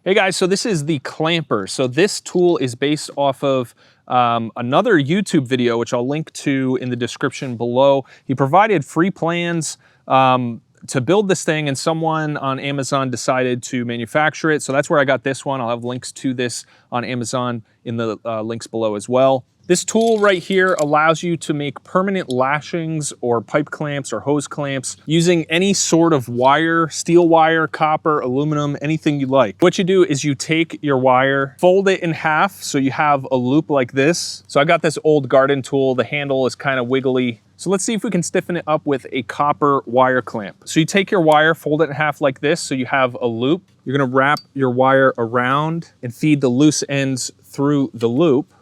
Hey guys, so this is the clamper. So this tool is based off of another YouTube video, which I'll link to in the description below. He provided free plans to build this thing, and someone on Amazon decided to manufacture it. So that's where I got this one. I'll have links to this on Amazon in the links below as well. This tool right here allows you to make permanent lashings or pipe clamps or hose clamps using any sort of wire, steel wire, copper, aluminum, anything you like. What you do is you take your wire, fold it in half so you have a loop like this. So I got this old garden tool. The handle is kind of wiggly. So let's see if we can stiffen it up with a copper wire clamp. So you take your wire, fold it in half like this so you have a loop. You're gonna wrap your wire around and feed the loose ends through the loop.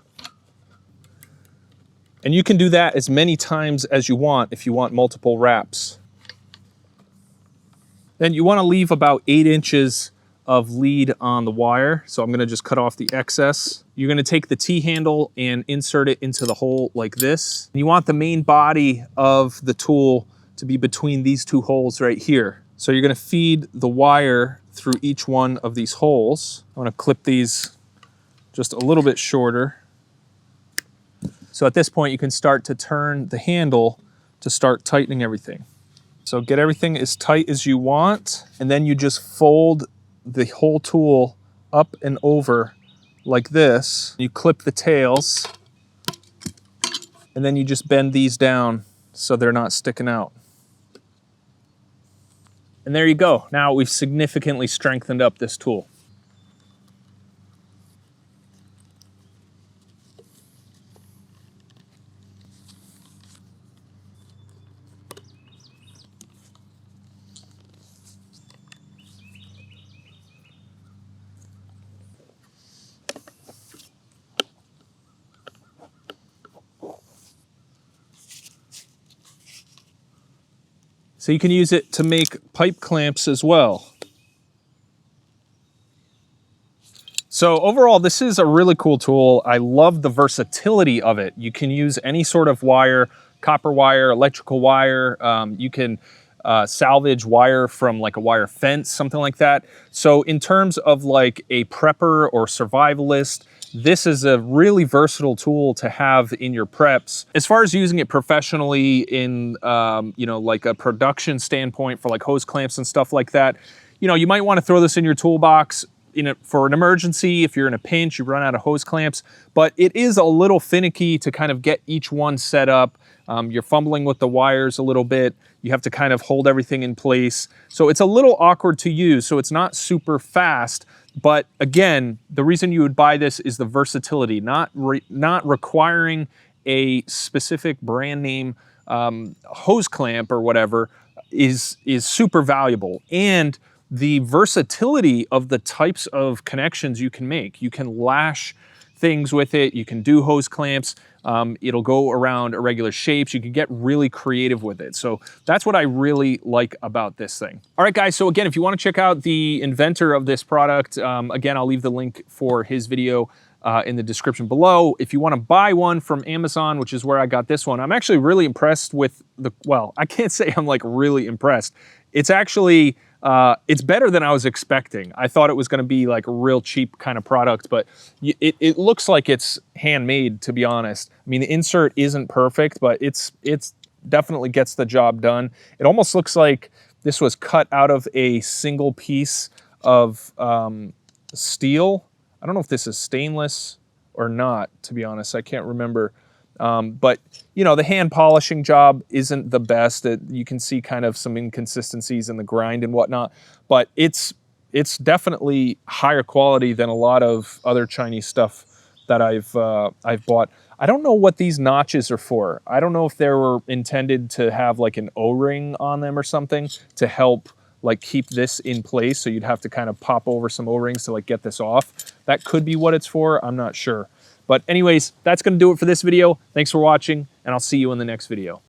And you can do that as many times as you want if you want multiple wraps. Then you want to leave about 8 inches of lead on the wire. So I'm going to just cut off the excess. You're going to take the T-handle and insert it into the hole like this. You want the main body of the tool to be between these two holes right here. So you're going to feed the wire through each one of these holes. I want to clip these just a little bit shorter. So at this point, you can start to turn the handle to start tightening everything. So get everything as tight as you want, and then you just fold the whole tool up and over like this. You clip the tails, and then you just bend these down so they're not sticking out. And there you go. Now we've significantly strengthened up this tool. So you can use it to make pipe clamps as well. So overall, this is a really cool tool. I love the versatility of it. You can use any sort of wire, copper wire, electrical wire. You can salvage wire from like a wire fence, something like that. So in terms of like a prepper or survivalist, this is a really versatile tool to have in your preps. As far as using it professionally in, you know, like a production standpoint for like hose clamps and stuff like that, you know, you might want to throw this in your toolbox for an emergency. If you're in a pinch, you run out of hose clamps, but it is a little finicky to kind of get each one set up. You're fumbling with the wires a little bit. You have to kind of hold everything in place. So it's a little awkward to use. So it's not super fast. But again, the reason you would buy this is the versatility, not requiring a specific brand name hose clamp or whatever is super valuable. And the versatility of the types of connections you can make. You can lash things with it. You can do hose clamps. It'll go around irregular shapes. You can get really creative with it. So that's what I really like about this thing. All right, guys. So again, if you want to check out the inventor of this product, again, I'll leave the link for his video in the description below. If you want to buy one from Amazon, which is where I got this one, I'm actually really impressed with well, I can't say I'm like really impressed. It's actually, it's better than I was expecting. I thought it was going to be like a real cheap kind of product, but it looks like it's handmade, to be honest. I mean, the insert isn't perfect, but it's definitely gets the job done. It almost looks like this was cut out of a single piece of steel. I don't know if this is stainless or not, to be honest. I can't remember. But, you know, the hand polishing job isn't the best. You can see kind of some inconsistencies in the grind and whatnot, but it's definitely higher quality than a lot of other Chinese stuff that I've bought. I don't know what these notches are for. I don't know if they were intended to have like an O-ring on them or something to help like keep this in place. So you'd have to kind of pop over some O-rings to like get this off. That could be what it's for. I'm not sure. But anyways, that's going to do it for this video. Thanks for watching, and I'll see you in the next video.